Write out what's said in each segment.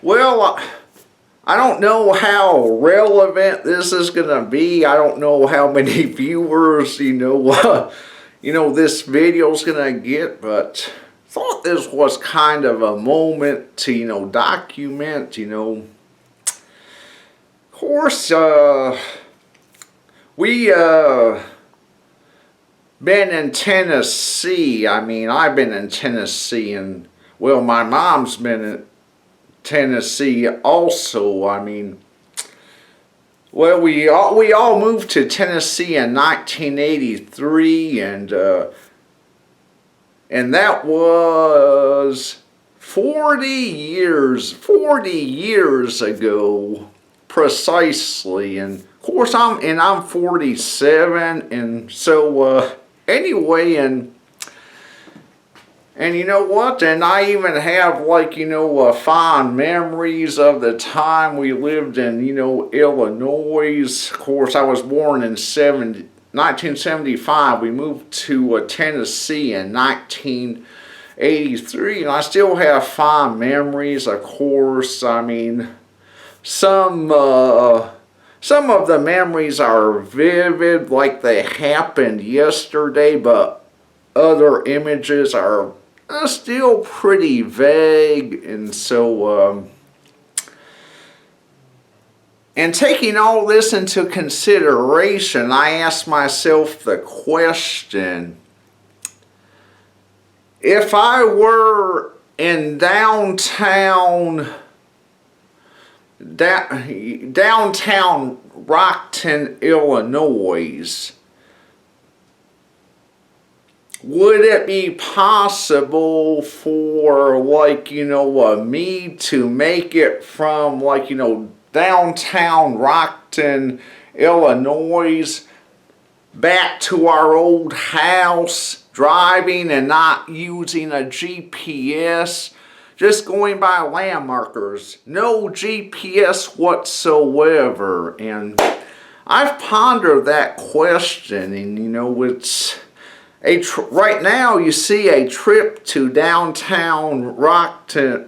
Well, I don't know how relevant this is gonna be. I don't know how many viewers, this video's gonna get, but thought this was kind of a moment to, document, Of course, we, been in Tennessee. I mean, I've been in Tennessee, and, well, my mom's been in Tennessee also. I mean, well, we all moved to Tennessee in 1983, and that was 40 years ago precisely. And of course I'm 47, and so anyway, and you know what? And I even have, fond memories of the time we lived in, Illinois. Of course, I was born in 1975. We moved to Tennessee in 1983. And I still have fond memories, of course. I mean, some of the memories are vivid, like they happened yesterday, but other images are still pretty vague. And so and taking all this into consideration, I asked myself the question, if I were in downtown Rockton, Illinois, would it be possible for, me to make it from, downtown Rockton, Illinois, back to our old house, driving and not using a GPS, just going by landmarkers, no GPS whatsoever? And I've pondered that question, and it's right now, you see, a trip to downtown Rockton,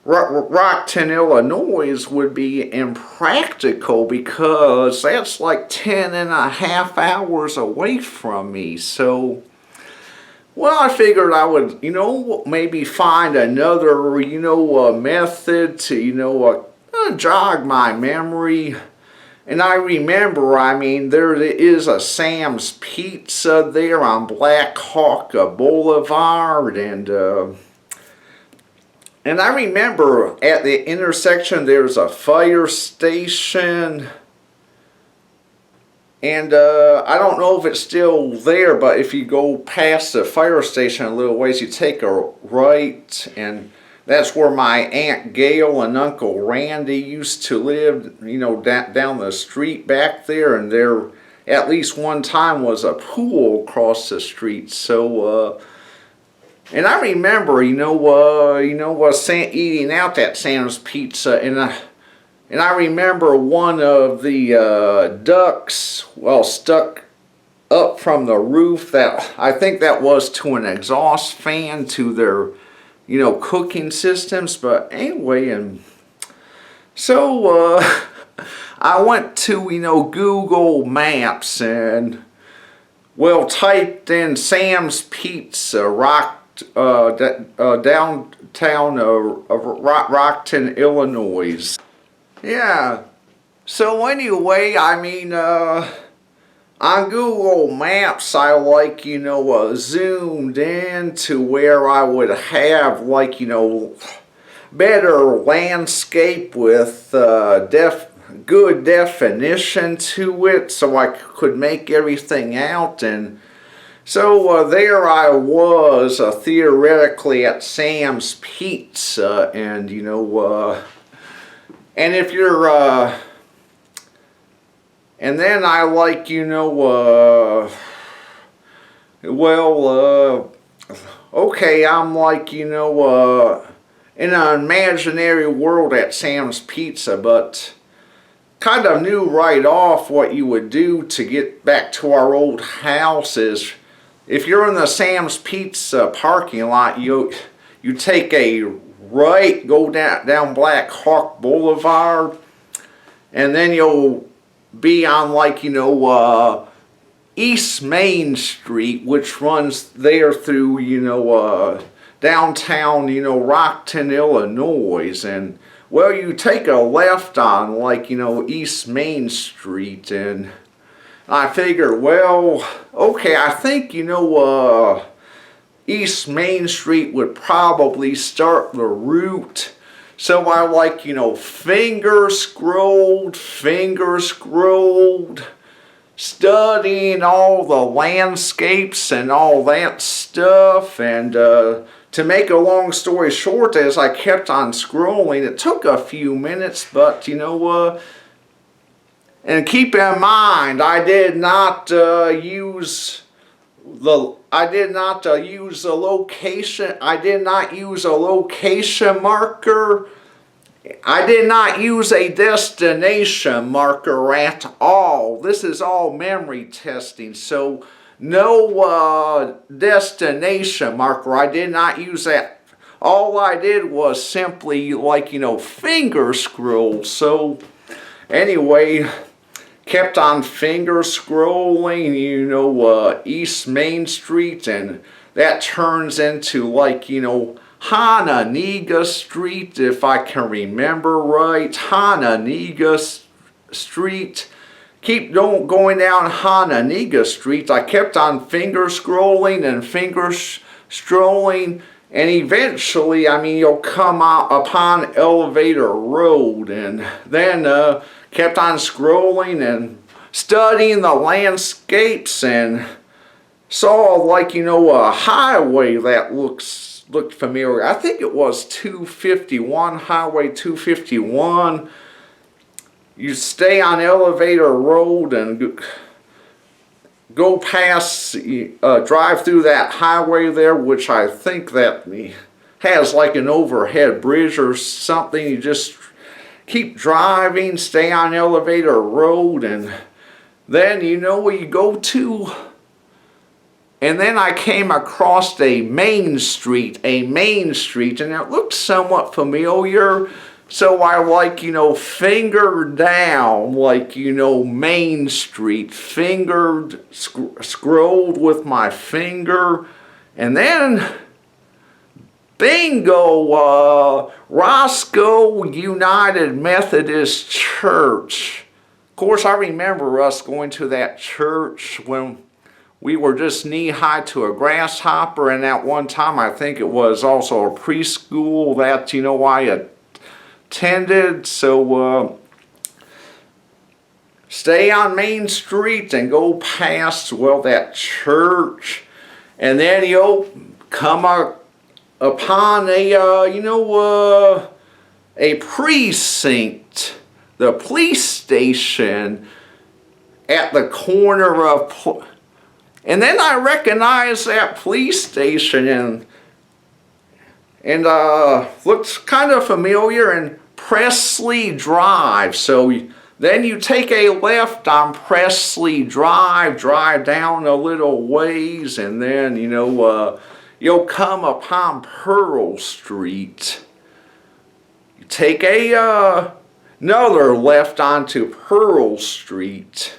Illinois would be impractical, because that's like 10.5 hours away from me. So, well, I figured I would, maybe find another, method to, jog my memory. And I remember, I mean, there is a Sam's Pizza there on Black Hawk Boulevard, and I remember at the intersection there's a fire station, and I don't know if it's still there, but if you go past the fire station a little ways, you take a right, and that's where my Aunt Gail and Uncle Randy used to live, down the street back there. And there, at least one time, was a pool across the street. So, and I remember, eating out at Sam's Pizza, and I remember one of the ducks, well, stuck up from the roof. That, I think that was to an exhaust fan to their cooking systems. But anyway, and so I went to, Google Maps, and, well, typed in Sam's Pizza, downtown Rockton, Illinois. Yeah, so anyway, I mean, on Google Maps, I zoomed in to where I would have better landscape with good definition to it, so I could make everything out. And so there I was, theoretically at Sam's Pizza, and and if you're and then I okay, I'm in an imaginary world at Sam's Pizza, but kind of knew right off what you would do to get back to our old house is, if you're in the Sam's Pizza parking lot, you take a right, go down Black Hawk Boulevard, and then you'll be on like, East Main Street, which runs there through, downtown, Rockton, Illinois. And, well, you take a left on like, East Main Street, and I figured, well, okay, I think, East Main Street would probably start the route. So I like, finger scrolled, studying all the landscapes and all that stuff. And to make a long story short, as I kept on scrolling, it took a few minutes, but and keep in mind, I did not use a location. I did not use a location marker. I did not use a destination marker at all. This is all memory testing, so no destination marker. I did not use that. All I did was simply like, finger scroll. So anyway, kept on finger scrolling, East Main Street, and that turns into like, Hononegah Street, if I can remember right. Hononegah Street. Keep going down Hononegah Street. I kept on finger scrolling and strolling, and eventually, you'll come out upon Elevator Road, and then kept on scrolling and studying the landscapes, and saw like, a highway that looked familiar. I think it was 251, Highway 251. You stay on Elevator Road and go past, drive through that highway there, which I think that has like an overhead bridge or something. You just keep driving, stay on Elevator Road, and then you go to. And then I came across a main street, and it looked somewhat familiar. So I like, finger down, like, Main Street, scrolled with my finger, and then, bingo, Roscoe United Methodist Church. Of course, I remember us going to that church when we were just knee-high to a grasshopper, and at one time I think it was also a preschool that, I attended. So stay on Main Street and go past, well, that church, and then you'll come upon a precinct, the police station at the corner of, and then I recognized that police station, and looks kind of familiar, in Presley Drive. So then you take a left on Presley Drive, drive down a little ways, and then, you'll come upon Pearl Street. You take another left onto Pearl Street.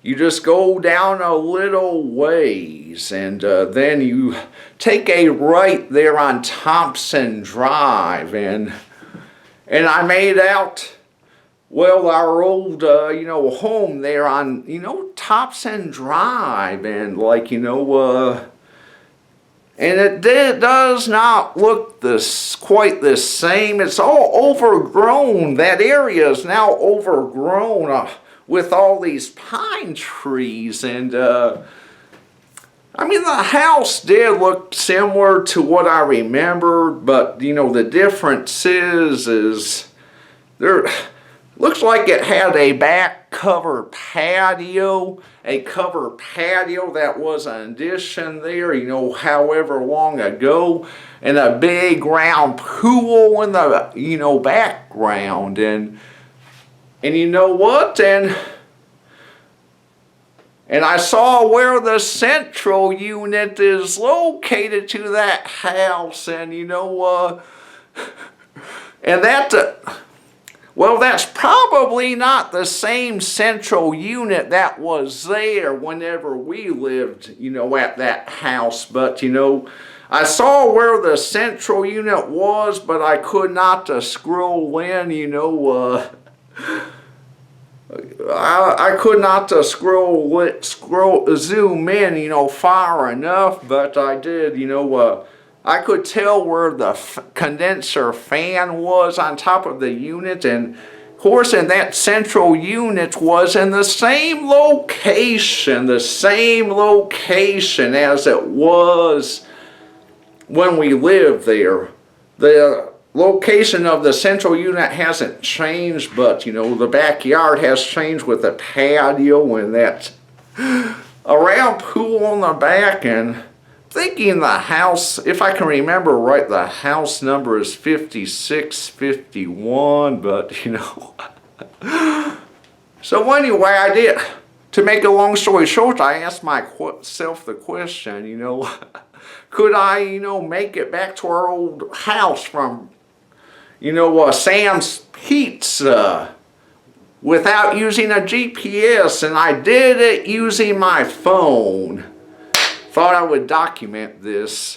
You just go down a little ways, and then you take a right there on Thompson Drive, and I made out, well, our old, home there on, Thompson Drive, and like, and it does not look quite the same. It's all overgrown. That area is now overgrown with all these pine trees, and the house did look similar to what I remembered, but the difference is there looks like it had a back covered patio, that was an addition there, however long ago, and a big round pool in the background, and you know what? And I saw where the central unit is located to that house, and And well, that's probably not the same central unit that was there whenever we lived, at that house. But, I saw where the central unit was, but I could not scroll in, I could not zoom in, far enough, but I did, I could tell where the condenser fan was on top of the unit, and of course, and that central unit was in the same location as it was when we lived there. The location of the central unit hasn't changed, but the backyard has changed with the patio and that around pool on the back. And thinking the house, if I can remember right, the house number is 5651, but so anyway, to make a long story short, I asked myself the question, could I, make it back to our old house from, Sam's Pizza without using a GPS? And I did it using my phone. Thought I would document this.